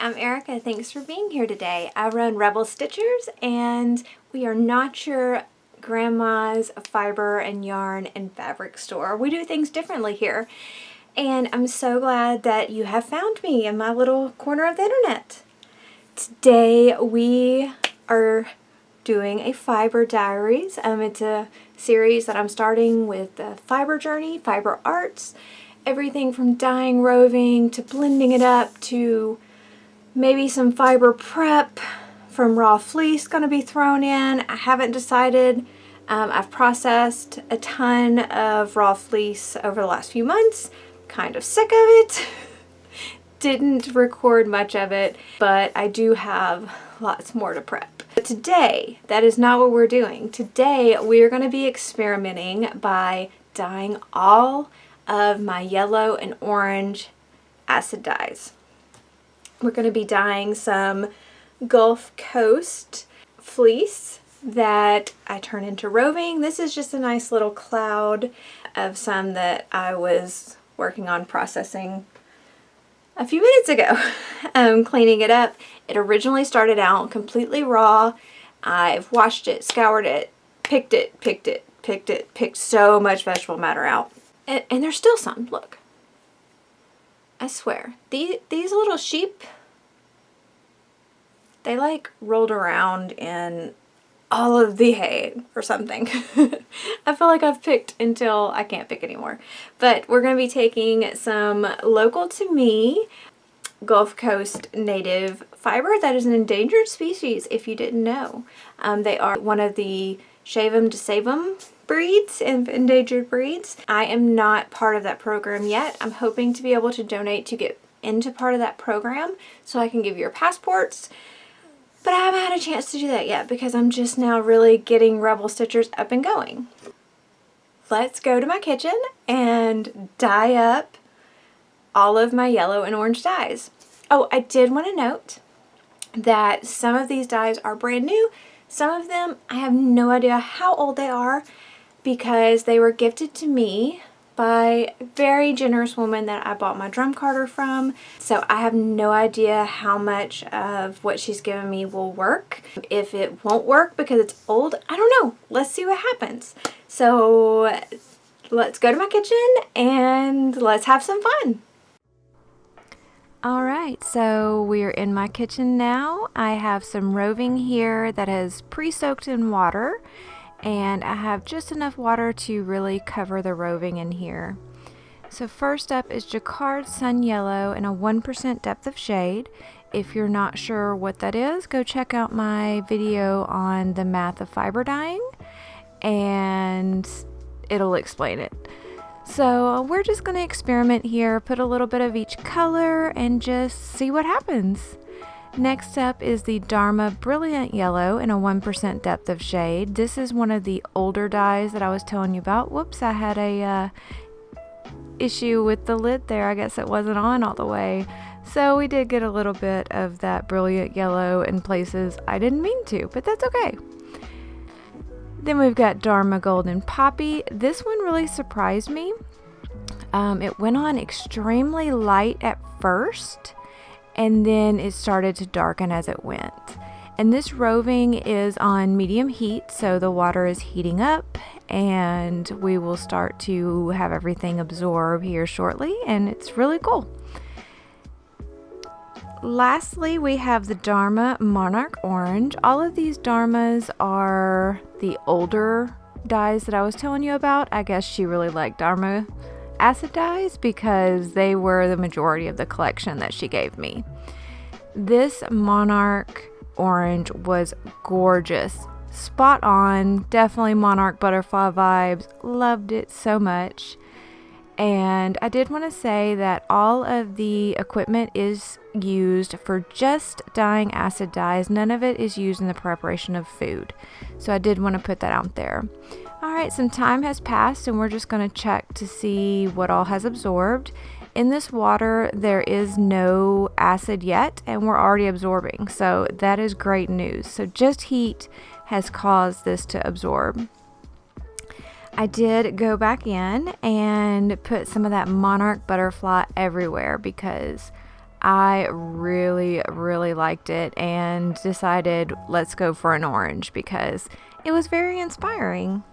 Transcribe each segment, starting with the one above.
I'm Erica. Thanks for being here today. I run Rebel Stitchers, and we are not your grandma's fiber and yarn and fabric store. We do things differently here, and I'm so glad that you have found me in my little corner of the internet. Today we are doing a fiber diaries. It's a series that I'm starting with the fiber journey, fiber arts, everything from dyeing, roving to blending it up to maybe some fiber prep from raw fleece going to be thrown in. I haven't decided. I've processed a ton of raw fleece over the last few months. Kind of sick of it. Didn't record much of it, but I do have lots more to prep. But today, that is not what we're doing. Today, we're going to be experimenting by dyeing all of my yellow and orange acid dyes. We're going to be dyeing some Gulf Coast fleece that I turn into roving. This is just a nice little cloud of some that I was working on processing a few minutes ago. Cleaning it up. It originally started out completely raw. I've washed it, scoured it, picked so much vegetable matter out. And there's still some, look. I swear, these little sheep, they like rolled around in all of the hay or something. I feel like I've picked until I can't pick anymore. But we're going to be taking some local to me Gulf Coast native fiber that is an endangered species, if you didn't know. They are one of the shave 'em to save 'em breeds and endangered breeds. I am not part of that program yet. I'm hoping to be able to donate to get into part of that program so I can give your passports. But I haven't had a chance to do that yet because I'm just now really getting Rebel Stitchers up and going. Let's go to my kitchen and dye up all of my yellow and orange dyes. Oh, I did want to note that some of these dyes are brand new. Some of them I have no idea how old they are because they were gifted to me by a very generous woman that I bought my drum carder from. So I have no idea how much of what she's given me will work. If it won't work because it's old, I don't know. Let's see what happens. So let's go to my kitchen and let's have some fun. Alright, so we're in my kitchen now. I have some roving here that has pre-soaked in water, and I have just enough water to really cover the roving in here. So first up is Jacquard Sun Yellow in a 1% depth of shade. If you're not sure what that is, go check out my video on the math of fiber dyeing, and it'll explain it. So we're just going to experiment here, put a little bit of each color and just see what happens. Next up is the Dharma Brilliant Yellow in a 1% depth of shade. This is one of the older dyes that I was telling you about. Whoops, I had a issue with the lid there. I guess it wasn't on all the way. So we did get a little bit of that brilliant yellow in places I didn't mean to, but that's okay. Then we've got Dharma Golden Poppy. This one really surprised me. It went on extremely light at first, and then it started to darken as it went. And this roving is on medium heat, so the water is heating up, and we will start to have everything absorb here shortly, and it's really cool. Lastly, we have the Dharma Monarch Orange. All of these Dharmas are the older dyes that I was telling you about. I guess she really liked Dharma acid dyes because they were the majority of the collection that she gave me. This Monarch Orange was gorgeous. Spot on. Definitely Monarch Butterfly vibes. Loved it so much. And I did want to say that all of the equipment is used for just dyeing acid dyes. None of it is used in the preparation of food. So I did want to put that out there. Alright, some time has passed and we're just going to check to see what all has absorbed. In this water, there is no acid yet and we're already absorbing. So that is great news. So just heat has caused this to absorb. I did go back in and put some of that Monarch Butterfly everywhere because I really, really liked it and decided let's go for an orange because it was very inspiring.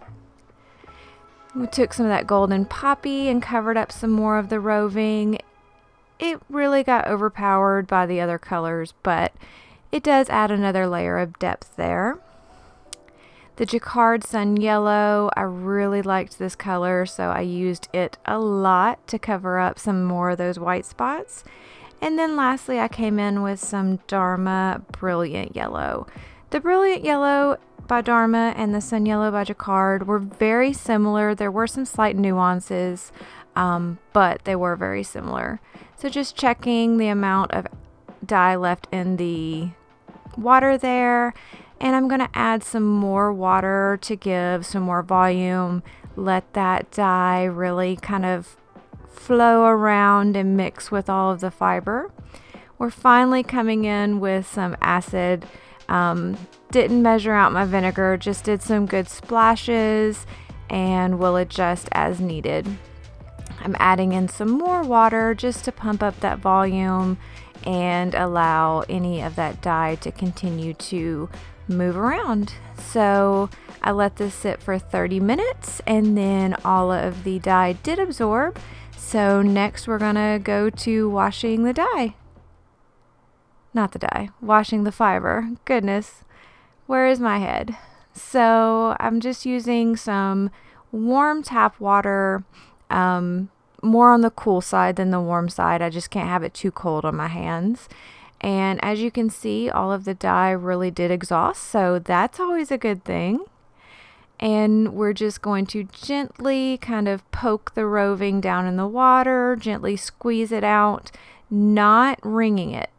We took some of that golden poppy and covered up some more of the roving. It really got overpowered by the other colors, but it does add another layer of depth there. The Jacquard Sun Yellow, I really liked this color, so I used it a lot to cover up some more of those white spots. And then lastly, I came in with some Dharma Brilliant Yellow. The Brilliant Yellow by Dharma and the Sun Yellow by Jacquard were very similar. There were some slight nuances, but they were very similar. So just checking the amount of dye left in the water there. And I'm going to add some more water to give some more volume. Let that dye really kind of flow around and mix with all of the fiber. We're finally coming in with some acid. Didn't measure out my vinegar, just did some good splashes and will adjust as needed. I'm adding in some more water just to pump up that volume and allow any of that dye to continue to move around. So I let this sit for 30 minutes and then all of the dye did absorb. So next we're gonna go to washing the dye. Not the dye, washing the fiber. Goodness, where is my head? So I'm just using some warm tap water, more on the cool side than the warm side. I just can't have it too cold on my hands. And as you can see, all of the dye really did exhaust, so that's always a good thing. And we're just going to gently kind of poke the roving down in the water, gently squeeze it out, not wringing it.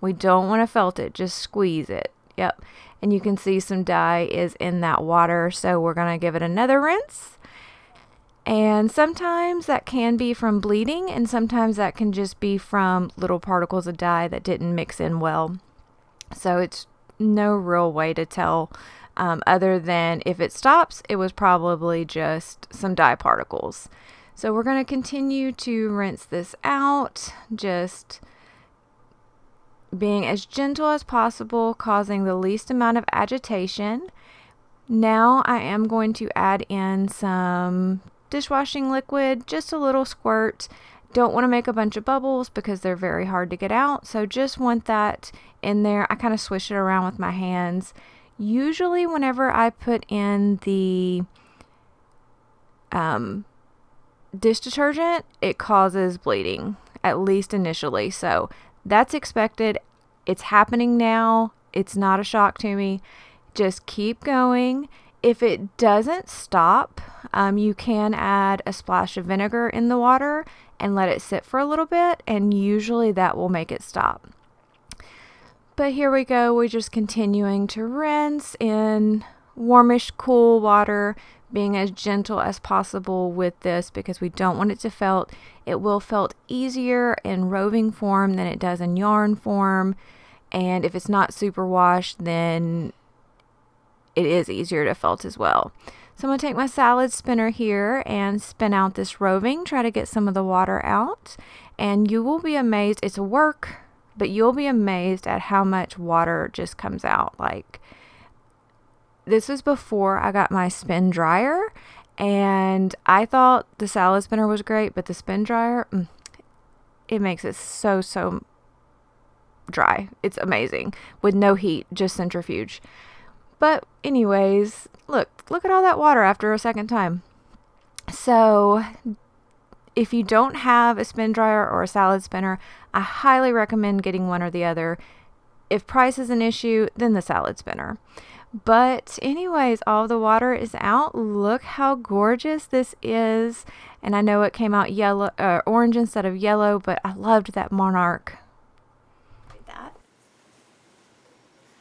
We don't want to felt it, just squeeze it. Yep. And you can see some dye is in that water, so we're going to give it another rinse. And sometimes that can be from bleeding, and sometimes that can just be from little particles of dye that didn't mix in well. So it's no real way to tell, other than if it stops, it was probably just some dye particles. So we're going to continue to rinse this out, just being as gentle as possible, causing the least amount of agitation. Now I am going to add in some dishwashing liquid, just a little squirt. Don't want to make a bunch of bubbles because they're very hard to get out, so just want that in there. I kind of swish it around with my hands. Usually whenever I put in the dish detergent, it causes bleeding, at least initially, so that's expected. It's happening now. It's not a shock to me. Just keep going. If it doesn't stop, you can add a splash of vinegar in the water and let it sit for a little bit, and usually that will make it stop. But here we go. We're just continuing to rinse in warmish, cool water, being as gentle as possible with this because we don't want it to felt. It will felt easier in roving form than it does in yarn form. And if it's not super washed, then it is easier to felt as well. So I'm going to take my salad spinner here and spin out this roving, try to get some of the water out. And you will be amazed. It's work, but you'll be amazed at how much water just comes out. Like, this was before I got my spin dryer, and I thought the salad spinner was great, but the spin dryer, it makes it so dry. It's amazing with no heat, just centrifuge. But anyways, look at all that water after a second time. So if you don't have a spin dryer or a salad spinner, I highly recommend getting one or the other. If price is an issue, then the salad spinner. But anyways, all the water is out. Look how gorgeous this is. And I know it came out yellow, orange instead of yellow, but I loved that monarch.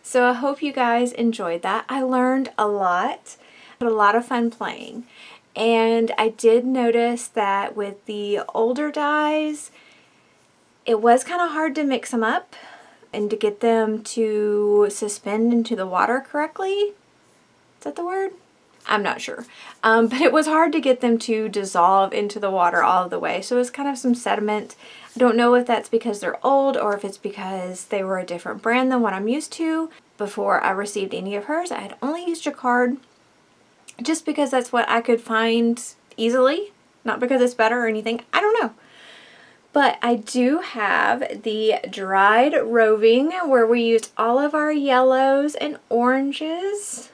So I hope you guys enjoyed that. I learned a lot, had a lot of fun playing. And I did notice that with the older dyes, it was kind of hard to mix them up and to get them to suspend into the water correctly. Is that the word? I'm not sure. But it was hard to get them to dissolve into the water all the way. So it was kind of some sediment. I don't know if that's because they're old or if it's because they were a different brand than what I'm used to. Before I received any of hers, I had only used jacquard just because that's what I could find easily. Not because it's better or anything. I don't know. But I do have the dried roving where we used all of our yellows and oranges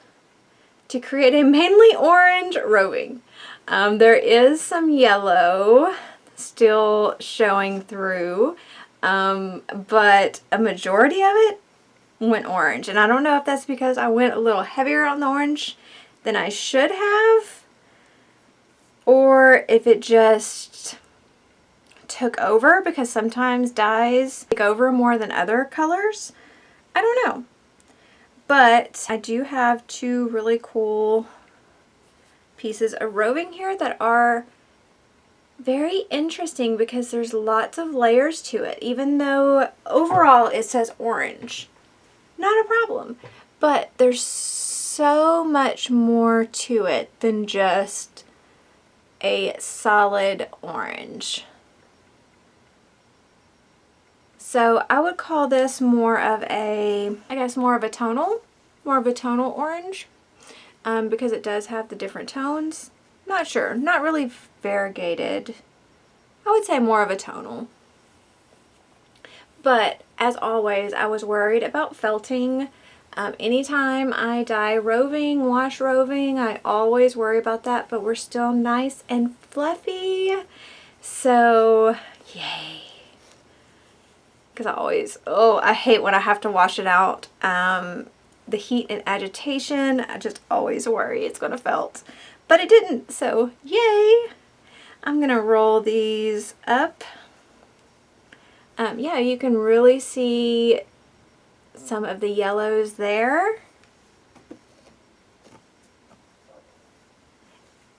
to create a mainly orange roving. There is some yellow still showing through, but a majority of it went orange. And I don't know if that's because I went a little heavier on the orange than I should have, or if it just took over, because sometimes dyes take over more than other colors. I don't know. But I do have two really cool pieces of roving here that are very interesting because there's lots of layers to it. Even though overall it says orange, not a problem. But there's so much more to it than just a solid orange. So I would call this more of a, I guess more of a tonal orange, because it does have the different tones. Not sure, not really variegated. I would say more of a tonal. But as always, I was worried about felting. Anytime I dye roving, wash roving, I always worry about that, but we're still nice and fluffy. So yay. Because I hate when I have to wash it out. The heat and agitation, I just always worry it's going to felt. But it didn't, so yay! I'm going to roll these up. Yeah, you can really see some of the yellows there.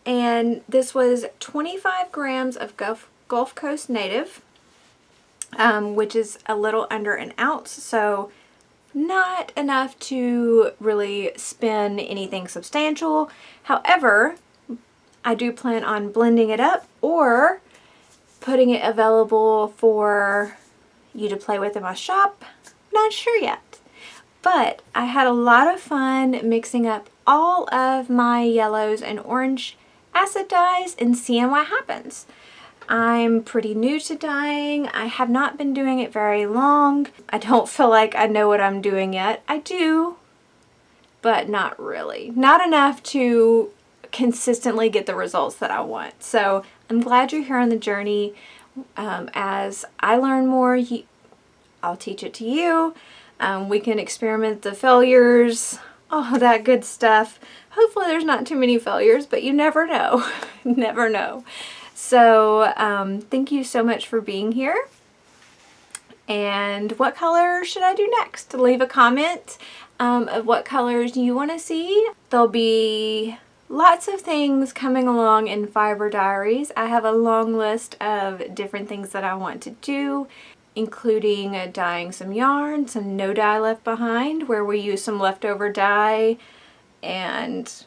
And this was 25 grams of Gulf Coast Native. Which is a little under an ounce, so not enough to really spin anything substantial. However, I do plan on blending it up or putting it available for you to play with in my shop. Not sure yet. But I had a lot of fun mixing up all of my yellows and orange acid dyes and seeing what happens. I'm pretty new to dyeing. I have not been doing it very long. I don't feel like I know what I'm doing yet. I do, but not really. Not enough to consistently get the results that I want. So I'm glad you're here on the journey. As I learn more, I'll teach it to you. We can experiment the failures, all that good stuff. Hopefully there's not too many failures, but you never know. Never know. So thank you so much for being here. And what color should I do next? Leave a comment of what colors you want to see. There'll be lots of things coming along in Fiber Diaries. I have a long list of different things that I want to do, including dyeing some yarn, some no dye left behind, where we use some leftover dye and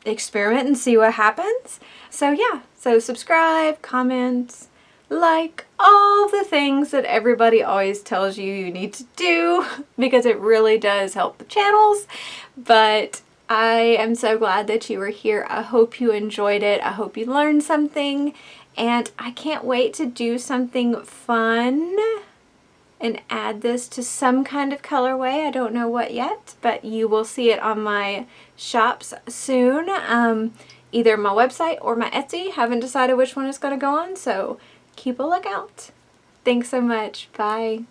experiment and see what happens. So yeah, so subscribe, comment, like, all the things that everybody always tells you need to do, because it really does help the channels. But I am so glad that you were here. I hope you enjoyed it. I hope you learned something, and I can't wait to do something fun and add this to some kind of colorway. I don't know what yet, but you will see it on my shops soon. Either my website or my Etsy. Haven't decided which one it's going to go on, so keep a lookout. Thanks so much. Bye.